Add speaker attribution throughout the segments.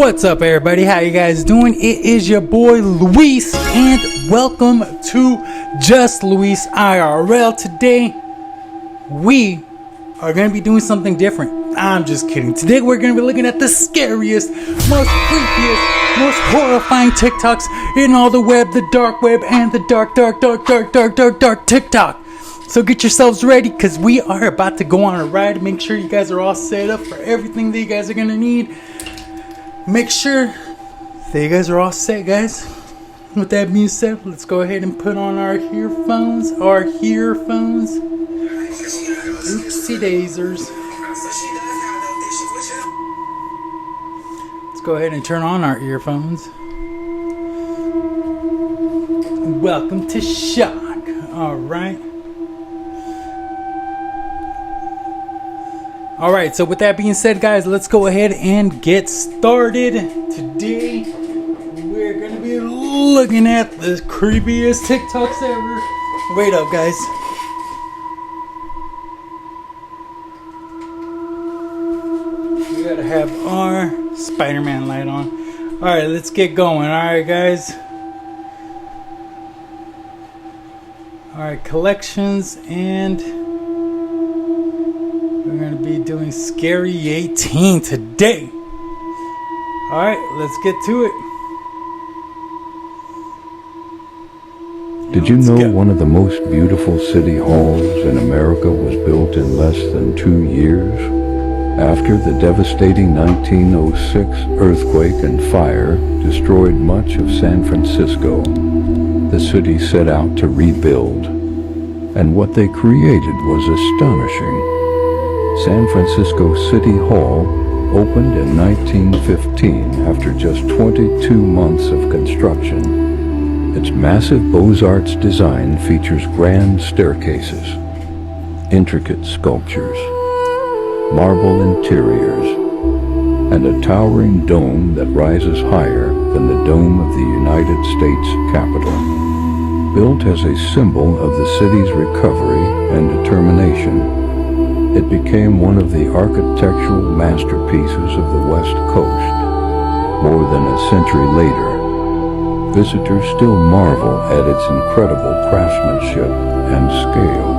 Speaker 1: What's up, everybody? How you guys doing? It is your boy Luis, and welcome to Just Luis IRL. Today, we are going to be doing something different. I'm just kidding. Today, we're going to be looking at the scariest, most creepiest, most horrifying TikToks in all the web, the dark web, and the dark TikTok. So get yourselves ready, because we are about to go on a ride. Make sure you guys are all set up for everything that you guys are going to need. Make sure that you guys are all set, guys. With that being said, let's go ahead and put on our earphones. Oopsie daisers. Let's go ahead and turn on our earphones. Welcome to Shock. Alright, so with that being said, guys, let's go ahead and get started. Today, we're going to be looking at the creepiest TikToks ever. Wait up, guys. We gotta have our Spider-Man light on. Alright, let's get going. Alright, guys. Alright, collections, and we're going to be doing Scary 18 today. Alright, let's get to it.
Speaker 2: Did you know one of the most beautiful city halls in America was built in less than 2 years? After the devastating 1906 earthquake and fire destroyed much of San Francisco, the city set out to rebuild. And what they created was astonishing. San Francisco City Hall opened in 1915 after just 22 months of construction. Its massive Beaux-Arts design features grand staircases, intricate sculptures, marble interiors, and a towering dome that rises higher than the dome of the United States Capitol. Built as a symbol of the city's recovery and determination, it became one of the architectural masterpieces of the West Coast. More than a century later, visitors still marvel at its incredible craftsmanship and scale.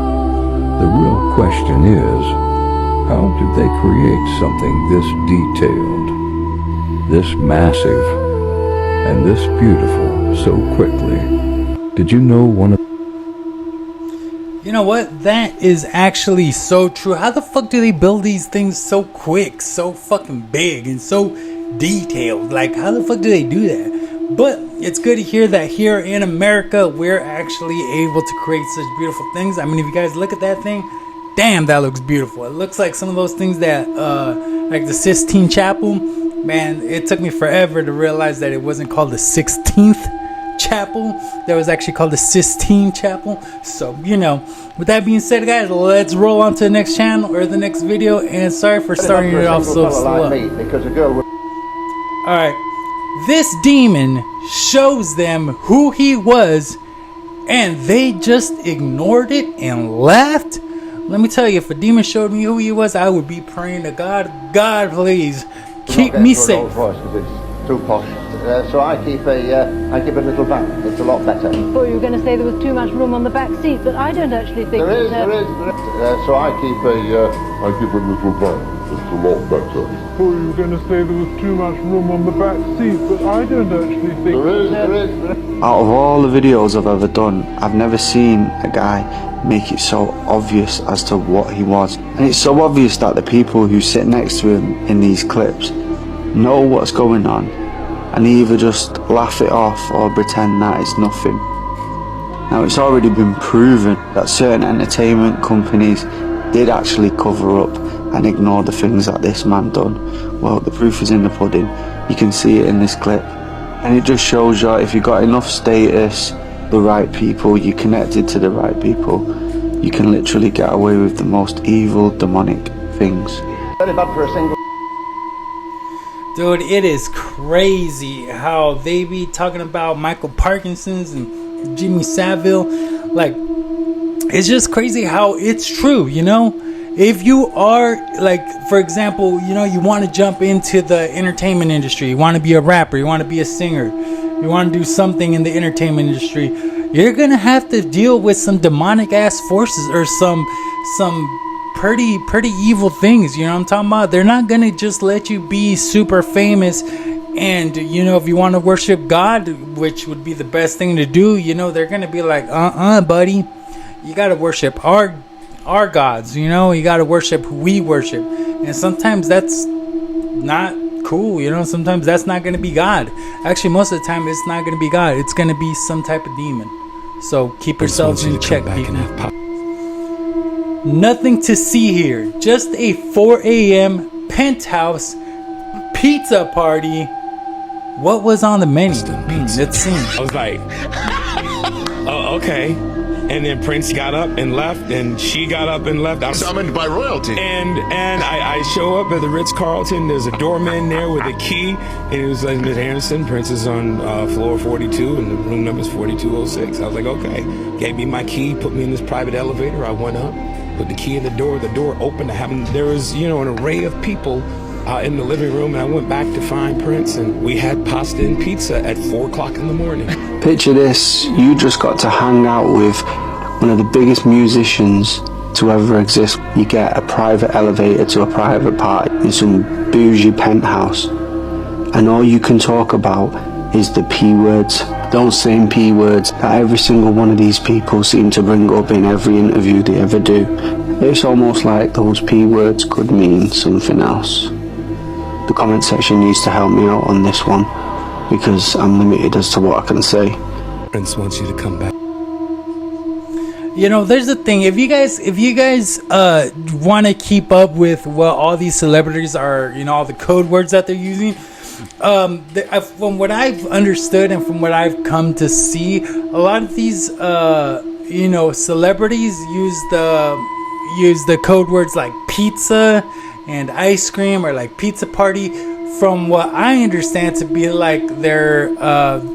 Speaker 2: The real question is, how did they create something this detailed, this massive, and this beautiful so quickly? Did you know one of...
Speaker 1: You know what? That is actually so true. How the fuck do they build these things so quick, so fucking big, and so detailed? Like, how the fuck do they do that? But it's good to hear that here in America, we're actually able to create such beautiful things. I mean, if you guys look at that thing, damn, that looks beautiful. It looks like some of those things that, like the Sistine Chapel. Man, it took me forever to realize that it wasn't called the 16th Chapel. That was actually called the Sistine Chapel. So, you know, with that being said, guys, let's roll on to the next channel or the next video. And sorry for starting it off so slow. Alright, this demon shows them who he was, and they just ignored it and laughed. Let me tell you, if a demon showed me who he was, I would be praying to God, God, please keep me safe.
Speaker 3: Too posh, so I keep a little van. It's a lot better.
Speaker 4: Well, you were going to say there was too much room on the back seat, but I don't actually think
Speaker 3: there is. So I keep a little van. It's a lot better.
Speaker 5: Well, you were going to say there was too much room on the back seat, but I don't actually think
Speaker 3: there is.
Speaker 6: Out of all the videos I've ever done, I've never seen a guy make it so obvious as to what he was. And it's so obvious that the people who sit next to him in these clips know what's going on and either just laugh it off or pretend that it's nothing. Now, it's already been proven that certain entertainment companies did actually cover up and ignore the things that this man done. Well, the proof is in the pudding. You can see it in this clip, and it just shows you if you got enough status, the right people, you connected to the right people, you can literally get away with the most evil, demonic things.
Speaker 3: Very bad for a single.
Speaker 1: Dude, it is crazy how they be talking about Michael Parkinson's and Jimmy Savile. Like, it's just crazy how it's true, you know? if you are, like, for example, you know, you want to jump into the entertainment industry, you want to be a rapper, you want to be a singer, you want to do something in the entertainment industry, you're gonna have to deal with some demonic ass forces or some pretty evil things. You know what I'm talking about? They're not gonna just let you be super famous. And, you know, if you want to worship God, which would be the best thing to do, you know, they're going to be like, buddy, you got to worship our gods, you know, you got to worship who we worship. And sometimes that's not cool, you know, sometimes that's not going to be God. Actually, most of the time, it's not going to be God. It's going to be some type of demon. So keep yourselves in check, people. Nothing to see here. Just a 4 a.m. penthouse pizza party. What was on the menu? Let's see.
Speaker 7: I was like, oh, okay. And then Prince got up and left, and she got up and left. I'm
Speaker 3: Summoned by royalty.
Speaker 7: And I show up at the Ritz-Carlton. There's a doorman there with a key, and it was like, Ms. Anderson, Prince is on floor 42, and the room number is 4206. I was like, okay. Gave me my key, put me in this private elevator. I went up, put the key in the door. The door opened. There was, you know, an array of people in the living room, and I went back to find Prince, and we had pasta and pizza at 4 o'clock in the morning.
Speaker 6: Picture this, you just got to hang out with one of the biggest musicians to ever exist. You get a private elevator to a private party in some bougie penthouse, and all you can talk about is the P words, those same P words that every single one of these people seem to bring up in every interview they ever do. It's almost like those P words could mean something else. The comment section needs to help me out on this one, because I'm limited as to what I can say.
Speaker 7: Prince wants you to come back.
Speaker 1: You know, there's the thing. If you guys want to keep up with what all these celebrities are, you know, all the code words that they're using, from what I've understood and from what I've come to see, a lot of these, you know, celebrities use the code words like pizza and ice cream, or like pizza party. From what I understand to be like their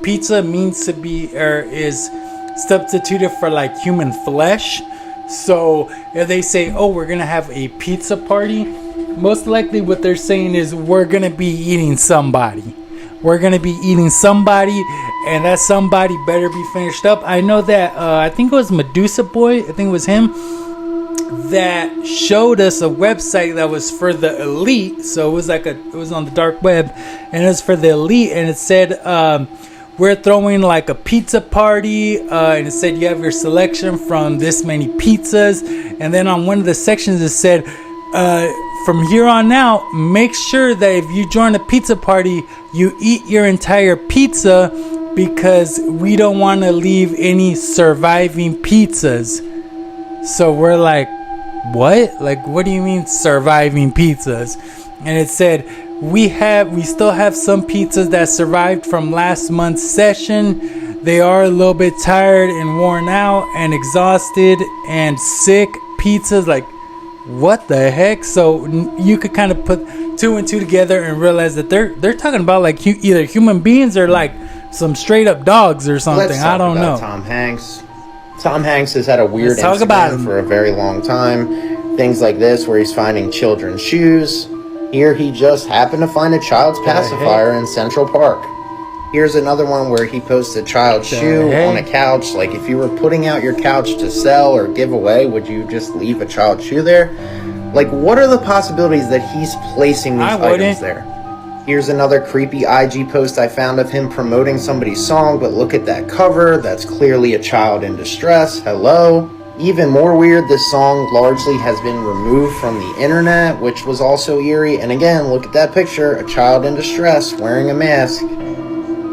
Speaker 1: pizza means to be, or is substituted for like human flesh. So if they say, oh, we're gonna have a pizza party, most likely what they're saying is we're gonna be eating somebody. We're gonna be eating somebody, and that somebody better be finished up. I know that I think it was Medusa Boy, I think it was him, that showed us a website that was for the elite. So it was on the dark web, and it was for the elite, and it said we're throwing like a pizza party, and it said you have your selection from this many pizzas, and then on one of the sections it said from here on out, make sure that if you join a pizza party, you eat your entire pizza, because we don't want to leave any surviving pizzas. So we're like, what? Like, what do you mean surviving pizzas? And it said, we still have some pizzas that survived from last month's session. They are a little bit tired and worn out and exhausted and sick pizzas. Like, what the heck? So you could kind of put two and two together and realize that they're talking about like either human beings or like some straight up dogs or something.
Speaker 8: Let's talk
Speaker 1: I don't
Speaker 8: about
Speaker 1: know.
Speaker 8: Tom Hanks. Tom Hanks has had a weird
Speaker 1: Let's talk about him.
Speaker 8: Instagram for a very long time. Things like this where he's finding children's shoes. Here he just happened to find a child's pacifier in Central Park. Here's another one where he posts a child's shoe on a couch. Like, if you were putting out your couch to sell or give away, would you just leave a child's shoe there? Like, what are the possibilities that he's placing these items there? Here's another creepy IG post I found of him promoting somebody's song, but look at that cover. That's clearly a child in distress. Hello. Even more weird, this song largely has been removed from the internet, which was also eerie. And again, look at that picture, a child in distress wearing a mask.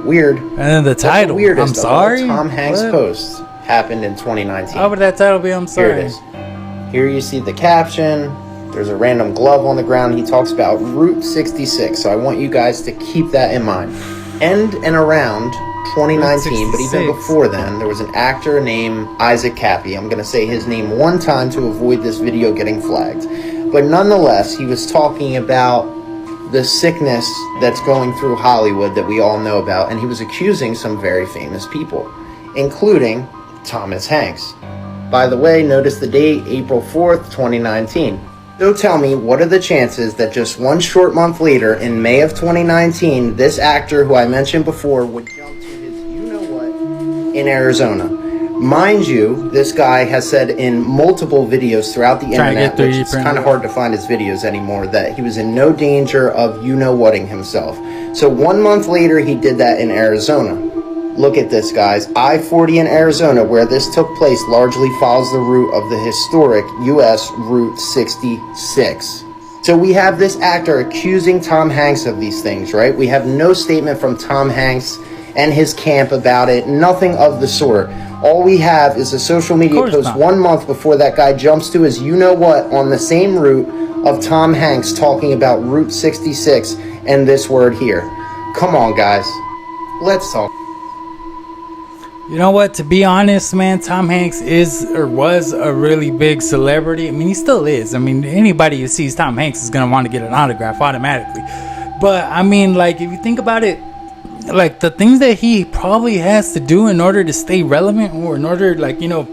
Speaker 8: Weird.
Speaker 1: And then the title, I'm sorry?
Speaker 8: Tom Hanks posts happened in 2019.
Speaker 1: How would that title be? I'm sorry.
Speaker 8: Here it is. Here you see the caption. There's a random glove on the ground. He talks about Route 66. So I want you guys to keep that in mind. And around 2019, but even before then, there was an actor named Isaac Cappy. I'm going to say his name one time to avoid this video getting flagged. But nonetheless, he was talking about the sickness that's going through Hollywood that we all know about. And he was accusing some very famous people, including Thomas Hanks. By the way, notice the date, April 4th, 2019. So tell me, what are the chances that just one short month later, in May of 2019, this actor who I mentioned before would jump to his you-know-what in Arizona? Mind you, this guy has said in multiple videos throughout the internet, which it's kind of hard to find his videos anymore, that he was in no danger of you-know-whatting himself. So 1 month later, he did that in Arizona. Look at this, guys. I-40 in Arizona, where this took place, largely follows the route of the historic U.S. Route 66. So we have this actor accusing Tom Hanks of these things, right? We have no statement from Tom Hanks and his camp about it, nothing of the sort. All we have is a social media post 1 month before that guy jumps to his you-know-what on the same route of Tom Hanks talking about Route 66 and this word here. Come on, guys. Let's talk.
Speaker 1: You know what? To be honest, man, Tom Hanks is or was a really big celebrity. I mean, he still is. I mean, anybody who sees Tom Hanks is going to want to get an autograph automatically. But, I mean, like, if you think about it, like, the things that he probably has to do in order to stay relevant, or in order, like, you know,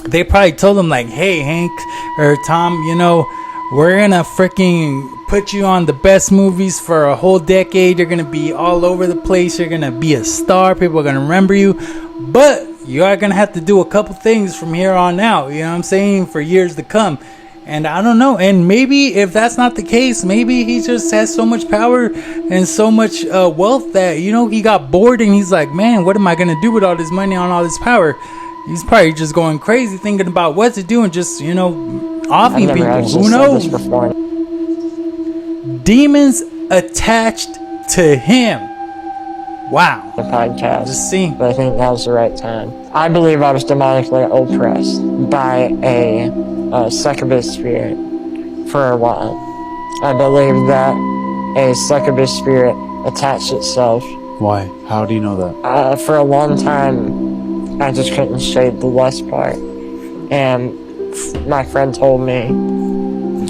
Speaker 1: they probably told him, like, hey, Hank or Tom, you know, we're going to freaking put you on the best movies for a whole decade. You're going to be all over the place. You're going to be a star. People are going to remember you. But you are going to have to do a couple things from here on out, you know what I'm saying, for years to come. And I don't know. And maybe if that's not the case, maybe he just has so much power and so much wealth that, you know, he got bored and he's like, man, what am I going to do with all this money and all this power? He's probably just going crazy thinking about what to do and just, you know, offing people. Who knows? Demons attached to him. Wow.
Speaker 9: The podcast.
Speaker 1: Just see.
Speaker 9: But I think that was the right time. I believe I was demonically oppressed by a succubus spirit for a while. I believe that a succubus spirit attached itself.
Speaker 6: Why? How do you know that?
Speaker 9: For a long time, I just couldn't shade the lust part. And my friend told me,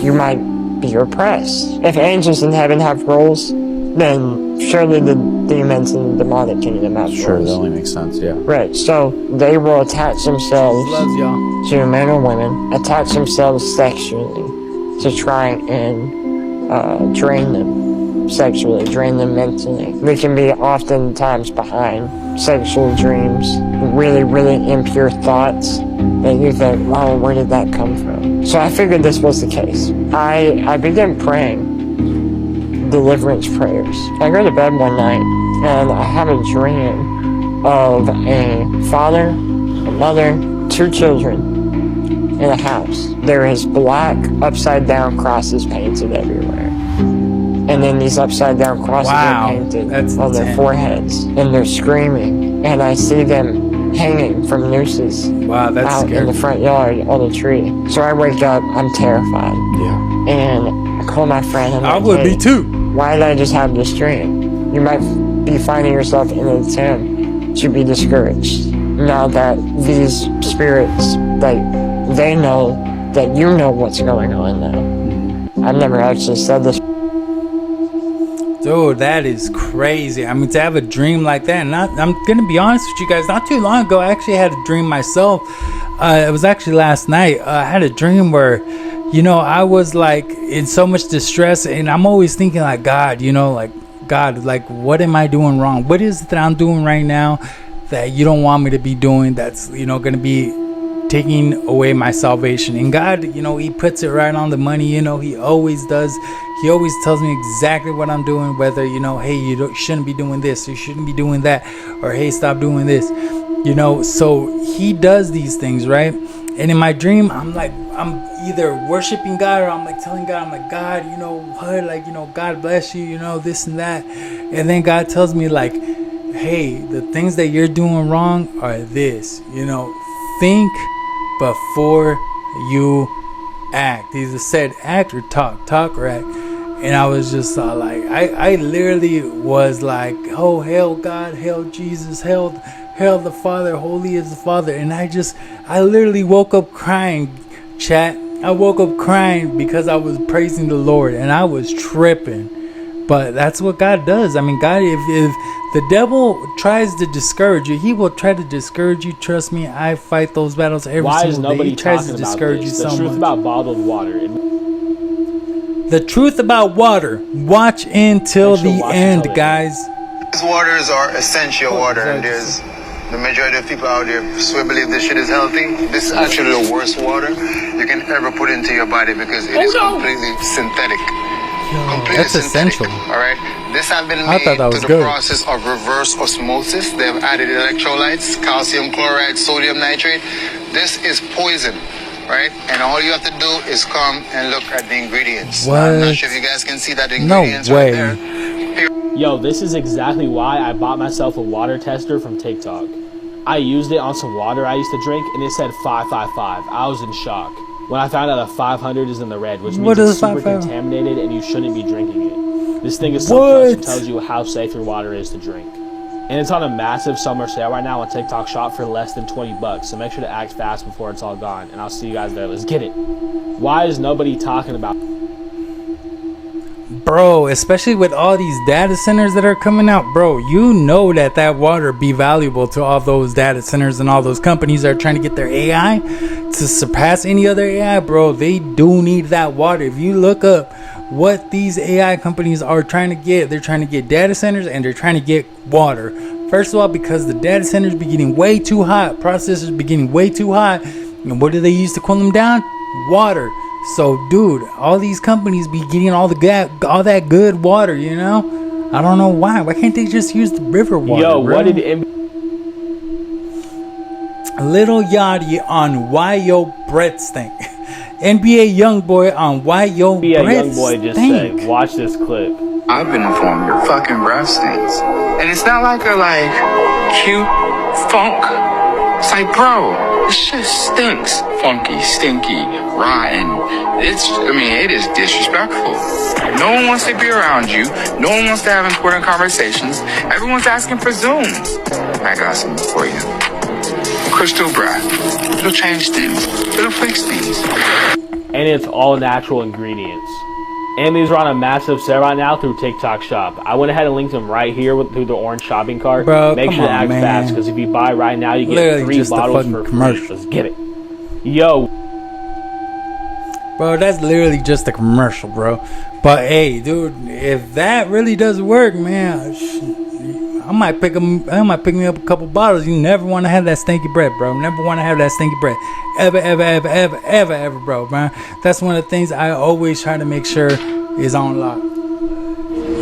Speaker 9: you might be oppressed. If angels in heaven have roles, then surely the demons in the demonic kingdom have roles.
Speaker 6: Sure, that only makes sense, yeah.
Speaker 9: Right, so they will attach themselves to men or women, attach themselves sexually to try and drain them sexually, drain them mentally. They can be oftentimes behind sexual dreams, really, really impure thoughts that you think, wow, where did that come from? So I figured this was the case. I began praying deliverance prayers. I go to bed one night and I have a dream of a father, a mother, 2 children in a house. There is black upside down crosses painted everywhere. And then these upside down crosses are painted on their foreheads. And they're screaming. And I see them hanging from nooses out scary. In the front yard on a tree. So I wake up, I'm terrified. Yeah. And I call my friend and
Speaker 1: I would be too.
Speaker 9: Why did I just have this dream? You might be finding yourself in an attempt to be discouraged. Now that these spirits, like, they know that you know what's going on now. I've never actually said this.
Speaker 1: Dude, that is crazy. I mean, to have a dream like that, and I'm gonna be honest with you guys, not too long ago I actually had a dream myself. It was actually last night. I had a dream where, you know, I was like in so much distress, and I'm always thinking like, God, you know, like, God, like, what am I doing wrong? What is it that I'm doing right now that you don't want me to be doing, that's, you know, gonna be taking away my salvation? And God, you know, he puts it right on the money. You know, he always does. He always tells me exactly what I'm doing, whether, you know, hey, you shouldn't be doing this, you shouldn't be doing that, or hey, stop doing this, you know. So he does these things, right? And in my dream, I'm like, I'm either worshiping God, or I'm like telling God, I'm like, God, you know what, like, you know, God bless you, you know, this and that. And then God tells me, like, hey, the things that you're doing wrong are this, you know, think before you act. He either said act or talk or act. And I was just like, I literally was like, oh, hail God, hail Jesus, hail the Father, holy is the Father. And I literally woke up crying, chat. I woke up crying because I was praising the Lord, and I was tripping. But that's what God does. I mean, God, if The devil tries to discourage you. He will try to discourage you. Trust me, I fight those battles every
Speaker 10: Why is
Speaker 1: single day.
Speaker 10: nobody
Speaker 1: He tries
Speaker 10: talking
Speaker 1: to
Speaker 10: about
Speaker 1: discourage you
Speaker 10: this?
Speaker 1: so
Speaker 10: The truth
Speaker 1: much.
Speaker 10: about bottled water.
Speaker 1: The truth about water. Watch until the end, guys.
Speaker 11: These waters are essential water, and there's the majority of people out there still believe this shit is healthy. This is actually the worst water you can ever put into your body because it is completely synthetic. Completely
Speaker 1: That's
Speaker 11: synthetic,
Speaker 1: essential.
Speaker 11: all right? This has been
Speaker 1: I
Speaker 11: made
Speaker 1: thought that
Speaker 11: through
Speaker 1: was
Speaker 11: the
Speaker 1: good.
Speaker 11: process of reverse osmosis. They have added electrolytes, calcium chloride, sodium nitrate. This is poison, right? And all you have to do is come and look at the ingredients.
Speaker 1: What?
Speaker 11: I'm not sure if you guys can see that the
Speaker 1: No
Speaker 11: ingredients
Speaker 1: way.
Speaker 11: right there.
Speaker 10: Yo, this is exactly why I bought myself a water tester from TikTok. I used it on some water I used to drink, and it said 555. I was in shock when I found out that 500 is in the red, which means
Speaker 1: What
Speaker 10: it's
Speaker 1: is
Speaker 10: super
Speaker 1: 500?
Speaker 10: contaminated and you shouldn't be drinking it. This thing is something that tells you how safe your water is to drink. And it's on a massive summer sale right now on TikTok Shop for less than 20 bucks. So make sure to act fast before it's all gone. And I'll see you guys there. Let's get it. Why is nobody talking about
Speaker 1: Bro, especially with all these data centers that are coming out, bro, you know that water be valuable to all those data centers and all those companies that are trying to get their AI to surpass any other AI, bro. They do need that water. If you look up what these AI companies are trying to get, they're trying to get data centers and they're trying to get water. First of all, because the data centers be getting way too hot, processors be getting way too hot, and what do they use to cool them down? Water. So, dude, all these companies be getting all that good water, you know? I don't know why. Why can't they just use the river water?
Speaker 10: Yo,
Speaker 1: bro?
Speaker 10: what did
Speaker 1: Little Yachty on why your breath stink. NBA Youngboy on why your breath
Speaker 10: Youngboy just
Speaker 1: stink.
Speaker 10: said, watch this clip.
Speaker 12: I've been informed your fucking breath stinks. And it's not like a cute funk. It's like, bro, this shit stinks. Funky, stinky, rotten. It is disrespectful. No one wants to be around you. No one wants to have important conversations. Everyone's asking for Zooms. I got something for you. Crystal breath. It'll change things. It'll fix things.
Speaker 10: And it's all natural ingredients. And these are on a massive sale right now through TikTok Shop. I went ahead and linked them right here through the orange shopping cart.
Speaker 1: Bro,
Speaker 10: make
Speaker 1: come
Speaker 10: sure to
Speaker 1: on,
Speaker 10: act
Speaker 1: man.
Speaker 10: fast, because if you buy right now, you get
Speaker 1: Literally
Speaker 10: 3
Speaker 1: just a
Speaker 10: bottles
Speaker 1: fucking
Speaker 10: for free.
Speaker 1: commercial.
Speaker 10: Let's get it. Yo.
Speaker 1: Bro, that's literally just a commercial, bro. But hey, dude, if that really does work, man, I might pick me up a couple bottles. You never want to have that stinky breath, bro. Never want to have that stinky breath. Ever, bro, man. That's one of the things I always try to make sure is on lock.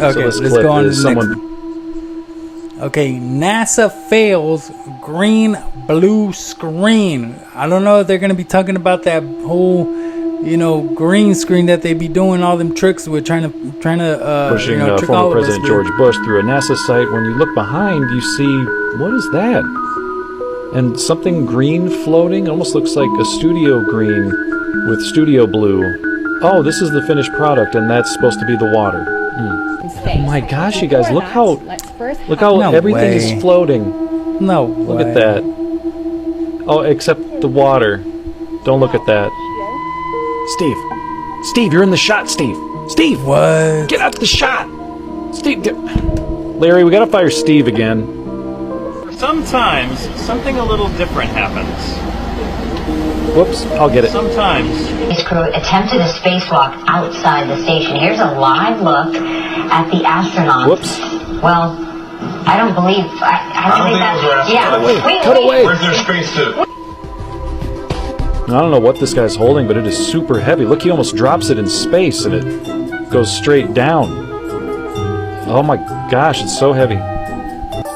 Speaker 1: Okay,
Speaker 13: so
Speaker 1: let's go on to the next one. Okay, NASA fails green-blue screen. I don't know if they're gonna be talking about that whole, green screen that they be doing all them tricks with, trying to
Speaker 13: pushing
Speaker 1: trick all
Speaker 13: former
Speaker 1: of us
Speaker 13: President
Speaker 1: with.
Speaker 13: George Bush through a NASA site. When you look behind, you see, what is that? And something green floating. Almost looks like a studio green with studio blue. Oh, this is the finished product, and that's supposed to be the water. Oh my gosh, you guys, look how
Speaker 1: No
Speaker 13: everything
Speaker 1: way.
Speaker 13: is floating.
Speaker 1: No
Speaker 13: Look
Speaker 1: way.
Speaker 13: at that. Oh, except the water. Don't look at that. Steve, you're in the shot, Steve. Steve,
Speaker 1: what?
Speaker 13: Get out the shot. Steve, Larry, we gotta fire Steve again.
Speaker 14: Sometimes something a little different happens.
Speaker 13: Whoops, I'll get it.
Speaker 14: Sometimes.
Speaker 15: Space crew attempted a spacewalk outside the station. Here's a live look at the astronauts.
Speaker 13: Whoops.
Speaker 15: Well, I don't believe. I believe that's. Yeah.
Speaker 13: Cut away.
Speaker 3: Where's their spacesuit?
Speaker 13: I don't know what this guy's holding, but it is super heavy. Look, he almost drops it in space, and it goes straight down. Oh my gosh, it's so heavy.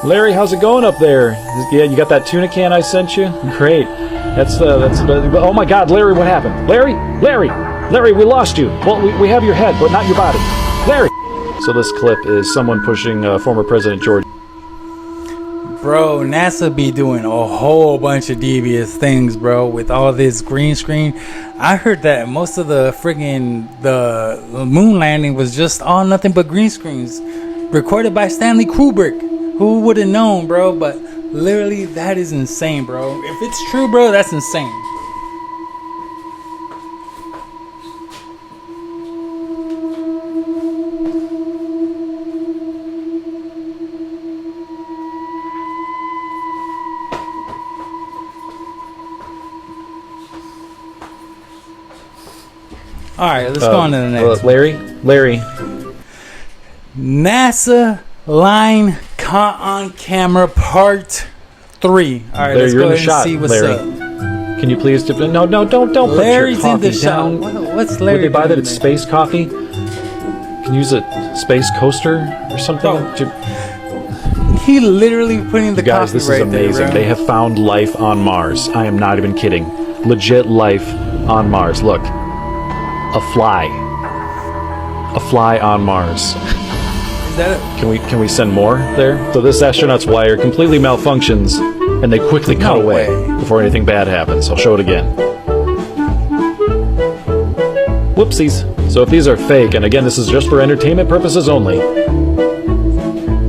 Speaker 13: Larry, how's it going up there? Yeah, you got that tuna can I sent you? Great. Oh my God, Larry, what happened? Larry, we lost you. Well, we have your head, but not your body. Larry. So this clip is someone pushing former President George.
Speaker 1: Bro, NASA be doing a whole bunch of devious things, bro, with all this green screen. I heard that most of the moon landing was just all nothing but green screens, recorded by Stanley Kubrick. Who would have known, bro? But literally, that is insane, bro. If it's true, bro, that's insane. Alright, let's go on to the next.
Speaker 13: Larry.
Speaker 1: NASA line caught on camera part 3. Alright, let's go ahead and see what's up.
Speaker 13: Can you please no, don't put your
Speaker 1: Larry's in
Speaker 13: coffee
Speaker 1: the
Speaker 13: down.
Speaker 1: shot. What's Larry
Speaker 13: Would they buy that
Speaker 1: doing
Speaker 13: it's
Speaker 1: there?
Speaker 13: space coffee? Can you use a space coaster or something?
Speaker 1: He literally putting the
Speaker 13: Guys,
Speaker 1: coffee
Speaker 13: this is
Speaker 1: right
Speaker 13: amazing.
Speaker 1: there, bro.
Speaker 13: They have found life on Mars. I am not even kidding. Legit life on Mars. Look. A fly. A fly on Mars.
Speaker 1: Is that it?
Speaker 13: Can we send more there? So this astronaut's wire completely malfunctions and they quickly cut away before anything bad happens. I'll show it again. Whoopsies. So if these are fake, and again this is just for entertainment purposes only,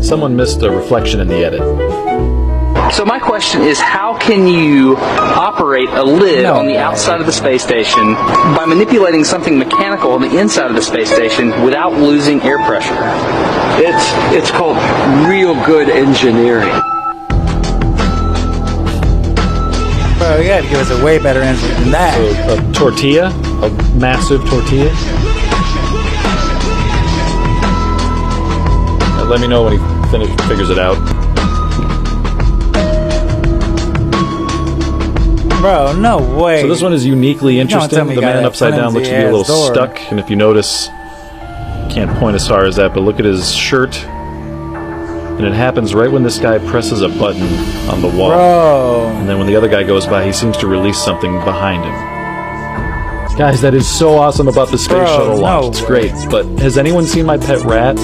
Speaker 13: someone missed a reflection in the edit.
Speaker 16: So my question is, how can you operate a lid on the outside of the space station by manipulating something mechanical on the inside of the space station without losing air pressure?
Speaker 17: It's called real good engineering.
Speaker 1: Bro, you gotta give us a way better answer than that.
Speaker 13: So a tortilla? A massive tortilla? Let me know when he figures it out.
Speaker 1: Bro, no way.
Speaker 13: So this one is uniquely interesting. The man upside down looks to be a little stuck, and if you notice, can't point as far as that, but look at his shirt, and it happens right when this guy presses a button on the wall.
Speaker 1: Bro.
Speaker 13: And then when the other guy goes by, he seems to release something behind him. Guys, that is so awesome about the space shuttle launch. It's great, but has anyone seen my pet rat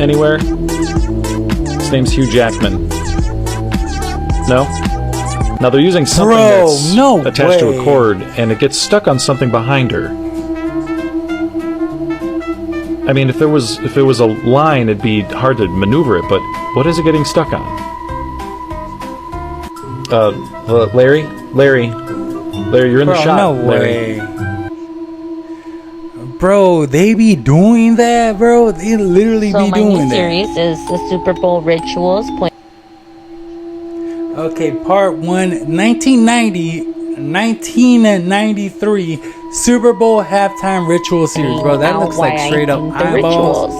Speaker 13: anywhere? His name's Hugh Jackman. No? Now they're using something that's attached to a cord, and it gets stuck on something behind her. I mean, if it was a line, it'd be hard to maneuver it. But what is it getting stuck on? Larry, you're in the shot.
Speaker 1: No
Speaker 13: Larry.
Speaker 1: way. Bro, they be doing that, bro. They literally
Speaker 18: So
Speaker 1: be
Speaker 18: my
Speaker 1: doing
Speaker 18: new
Speaker 1: that.
Speaker 18: series is the Super Bowl rituals.
Speaker 1: Okay, part 1, 1993 Super Bowl halftime ritual series, bro. That looks like straight up eyeballs.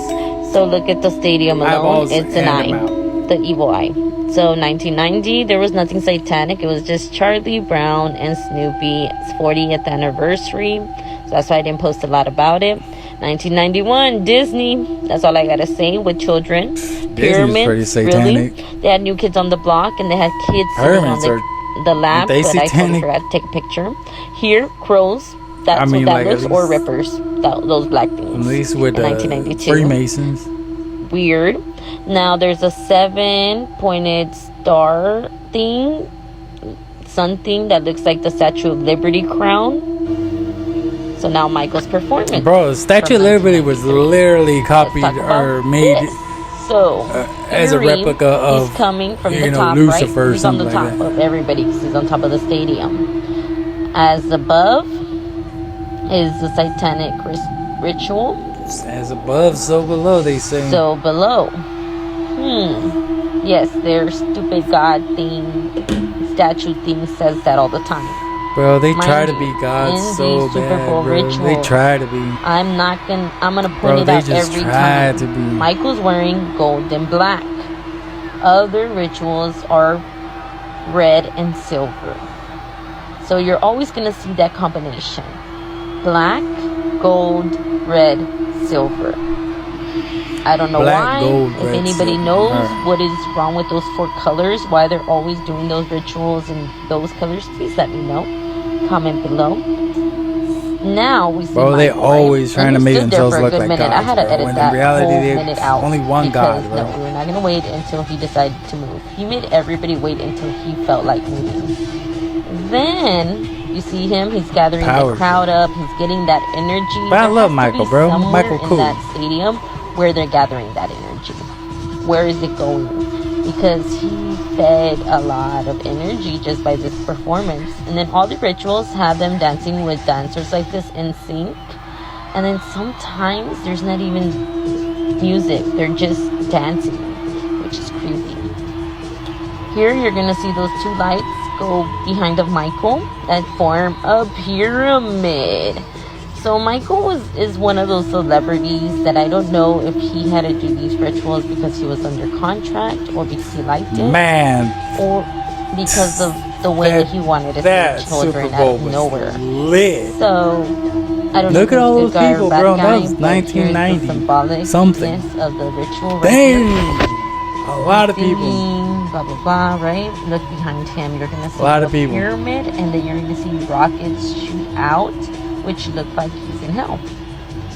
Speaker 18: So look at the stadium alone.
Speaker 1: Eyeballs
Speaker 18: It's an
Speaker 1: and a
Speaker 18: eye, the evil eye. So 1990, there was nothing satanic. It was just Charlie Brown and Snoopy. It's 40th anniversary. So that's why I didn't post a lot about it. 1991, Disney. That's all I gotta say with children. Pyramids,
Speaker 1: pretty satanic.
Speaker 18: really. They had New Kids on the Block, and they had kids sitting on the lap,
Speaker 1: they
Speaker 18: but I totally
Speaker 1: satanic?
Speaker 18: forgot to take a picture. Here, crows. That's
Speaker 1: I mean,
Speaker 18: what that
Speaker 1: like, at
Speaker 18: looks, or
Speaker 1: least-
Speaker 18: rippers. Those black things.
Speaker 1: At least with
Speaker 18: in
Speaker 1: the
Speaker 18: 1992.
Speaker 1: Freemasons.
Speaker 18: Weird. Now there's a 7-pointed star thing, sun thing that looks like the Statue of Liberty crown. So now Michael's performance.
Speaker 1: Bro, Statue of Liberty was literally copied or made
Speaker 18: So
Speaker 1: as a
Speaker 18: Henry
Speaker 1: replica of,
Speaker 18: he's coming from
Speaker 1: you
Speaker 18: the
Speaker 1: know,
Speaker 18: top,
Speaker 1: Lucifer or
Speaker 18: right? He's on the
Speaker 1: something
Speaker 18: top
Speaker 1: like
Speaker 18: of everybody because he's on top of the stadium. As above is the satanic ritual.
Speaker 1: As above, so below, they say.
Speaker 18: So below. Yes, their stupid God thing, statue thing says that all the time.
Speaker 1: Bro, they
Speaker 18: Mind
Speaker 1: try to
Speaker 18: you,
Speaker 1: be gods
Speaker 18: in
Speaker 1: so
Speaker 18: these Super
Speaker 1: bad,
Speaker 18: Bowl
Speaker 1: bro. They
Speaker 18: rituals,
Speaker 1: try to be.
Speaker 18: I'm gonna point
Speaker 1: Bro,
Speaker 18: it
Speaker 1: they
Speaker 18: out
Speaker 1: just
Speaker 18: every
Speaker 1: try
Speaker 18: time.
Speaker 1: to be.
Speaker 18: Michael's wearing gold and black. Other rituals are red and silver. So you're always gonna see that combination. Black, gold, red, silver. I don't know
Speaker 1: Black,
Speaker 18: why.
Speaker 1: gold,
Speaker 18: if
Speaker 1: red,
Speaker 18: anybody
Speaker 1: silver.
Speaker 18: knows
Speaker 1: Alright.
Speaker 18: what is wrong with those 4 colors, why they're always doing those rituals in those colors, please let me know. Comment below. Now we see
Speaker 1: Bro, they
Speaker 18: Michael,
Speaker 1: always
Speaker 18: right?
Speaker 1: trying
Speaker 18: And
Speaker 1: to
Speaker 18: he
Speaker 1: make
Speaker 18: stood there
Speaker 1: themselves
Speaker 18: for a
Speaker 1: look
Speaker 18: good
Speaker 1: like
Speaker 18: minute.
Speaker 1: gods,
Speaker 18: I had to
Speaker 1: bro,
Speaker 18: edit
Speaker 1: when in
Speaker 18: that
Speaker 1: reality,
Speaker 18: whole
Speaker 1: there's
Speaker 18: minute out
Speaker 1: only one
Speaker 18: because
Speaker 1: God, bro.
Speaker 18: no, we were not gonna wait until he decided to move. He made everybody wait until he felt like moving. Then you see him. He's gathering
Speaker 1: Power.
Speaker 18: the crowd up. He's getting that energy.
Speaker 1: But I
Speaker 18: There
Speaker 1: love
Speaker 18: has to
Speaker 1: Michael,
Speaker 18: be
Speaker 1: bro.
Speaker 18: somewhere
Speaker 1: Michael cool.
Speaker 18: in that stadium where they're gathering that energy. Where is it going? Because he fed a lot of energy just by this performance. And then all the rituals have them dancing with dancers like this in sync. And then sometimes there's not even music. They're just dancing, which is creepy. Here you're going to see those 2 lights go behind of Michael that form a pyramid. So Michael is one of those celebrities that I don't know if he had to do these rituals because he was under contract or because he liked it.
Speaker 1: Man.
Speaker 18: Or because of the way that he wanted to see children out of nowhere.
Speaker 1: Lit.
Speaker 18: So I don't
Speaker 1: Look
Speaker 18: know
Speaker 1: at all those
Speaker 18: if he's a good guy or
Speaker 1: people,
Speaker 18: bad
Speaker 1: bro.
Speaker 18: guy,
Speaker 1: That was
Speaker 18: but
Speaker 1: 1990
Speaker 18: here's the symbolic
Speaker 1: something.
Speaker 18: of the ritual.
Speaker 1: Dang. A lot of people.
Speaker 18: Blah blah blah. Right. Look behind him. You're gonna see
Speaker 1: a lot
Speaker 18: a
Speaker 1: of people.
Speaker 18: pyramid, and then you're gonna see rockets shoot out, which look like he's in hell.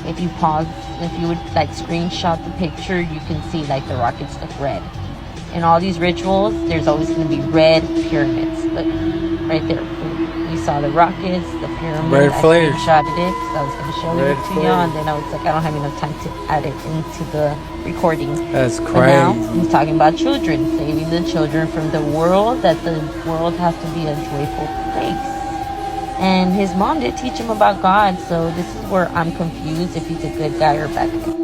Speaker 18: If you pause, if you would like screenshot the picture, you can see like the rockets look red. In all these rituals, there's always going to be red pyramids. Look, right there. You saw the rockets, the pyramid.
Speaker 1: Red flares.
Speaker 18: I screenshotted it because I was going to show
Speaker 1: Red
Speaker 18: it to you, and then I was like, I don't have enough time to add it into the recording.
Speaker 1: That's
Speaker 18: But
Speaker 1: crazy.
Speaker 18: now he's talking about children, saving the children from the world, that the world has to be a joyful place. And his mom did teach him about God, so this is where I'm confused if he's a good guy or a bad guy.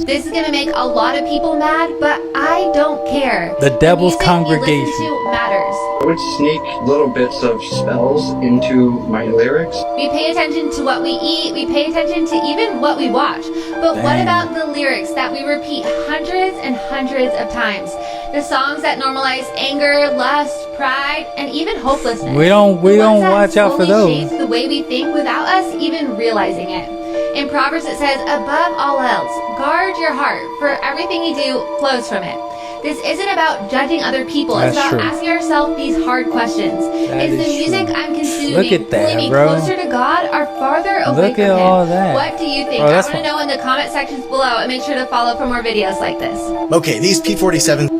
Speaker 19: This is gonna make a lot of people mad, but I don't care.
Speaker 1: The Devil's
Speaker 19: music
Speaker 1: Congregation.
Speaker 19: we listen to matters.
Speaker 17: I would sneak little bits of spells into my lyrics.
Speaker 19: We pay attention to what we eat, we pay attention to even what we watch. But what
Speaker 17: Dang.
Speaker 19: about the lyrics that we repeat hundreds and hundreds of times? The songs that normalize anger, lust, pride, and even hopelessness.
Speaker 1: We don't watch out for those.
Speaker 19: Shapes the way we think without us even realizing it. In Proverbs it says, above all else, guard your heart, for everything you do flows from it. This isn't about judging other people. It's
Speaker 1: That's
Speaker 19: about
Speaker 1: true.
Speaker 19: asking ourselves these hard questions.
Speaker 1: That
Speaker 19: Is the
Speaker 1: is
Speaker 19: music
Speaker 1: true.
Speaker 19: I'm consuming
Speaker 1: Look at that,
Speaker 19: pulling me
Speaker 1: bro.
Speaker 19: closer to God or farther away
Speaker 1: Look
Speaker 19: from
Speaker 1: at
Speaker 19: Him?
Speaker 1: all that.
Speaker 19: What do you think?
Speaker 1: Bro,
Speaker 19: I
Speaker 1: that's
Speaker 19: want to know in the comment sections below, and make sure to follow for more videos like this.
Speaker 20: Okay, these P-47s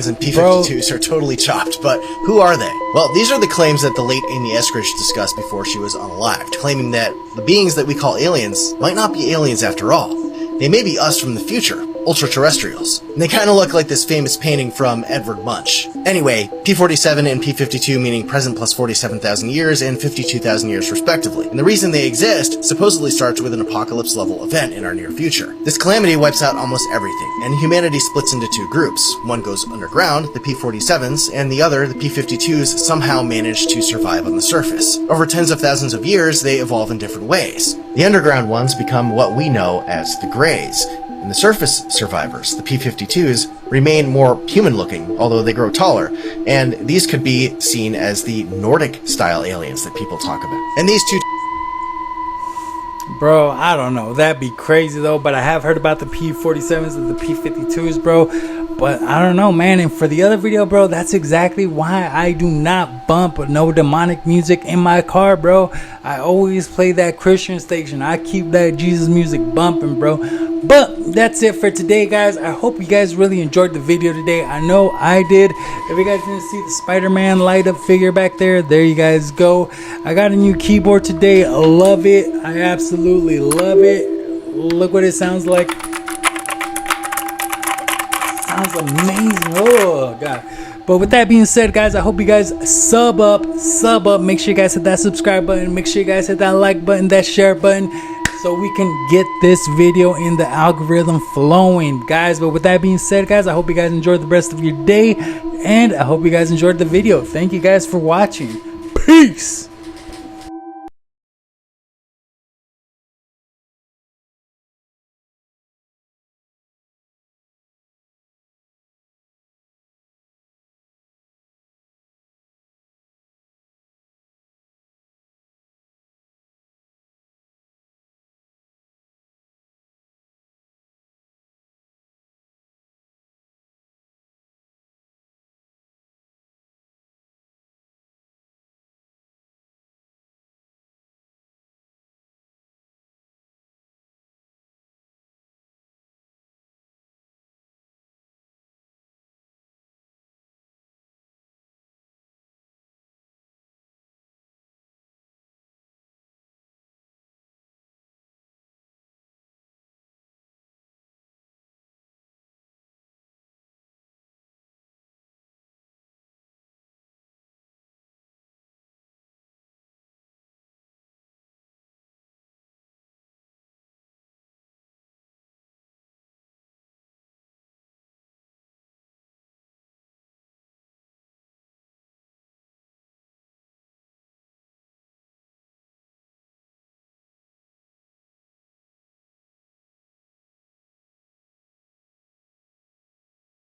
Speaker 20: and P-52s are totally chopped, but who are they? Well, these are the claims that the late Amy Eskridge discussed before she was unalived, claiming that the beings that we call aliens might not be aliens after all. They may be us from the future, ultra-terrestrials. And they kind of look like this famous painting from Edvard Munch. Anyway, P-47 and P-52 meaning present plus 47,000 years and 52,000 years respectively. And the reason they exist supposedly starts with an apocalypse-level event in our near future. This calamity wipes out almost everything, and humanity splits into two groups. One goes underground, the P-47s, and the other, the P-52s, somehow manage to survive on the surface. Over tens of thousands of years, they evolve in different ways. The underground ones become what we know as the Greys, and the surface survivors, the P-52s, remain more human-looking, although they grow taller, and these could be seen as the Nordic-style aliens that people talk about. And these two...
Speaker 1: Bro, I don't know. That'd be crazy, though, but I have heard about the P-47s and the P-52s, bro. But I don't know, man. And for the other video, bro, that's exactly why I do not bump no demonic music in my car, bro. I always play that Christian station. I keep that Jesus music bumping, bro. But that's it for today, guys. I hope you guys really enjoyed the video today. I know I did. If you guys didn't see the Spider-Man light up figure back there, there you guys go. I got a new keyboard today. I love it. I absolutely love it. Look what it sounds like. Sounds amazing. Oh god. But with that being said, guys, I hope you guys sub up. Make sure you guys hit that subscribe button. Make sure you guys hit that like button, that share button, so we can get this video in the algorithm flowing, guys. But with that being said, guys, I hope you guys enjoyed the rest of your day, and I hope you guys enjoyed the video. Thank you guys for watching. Peace.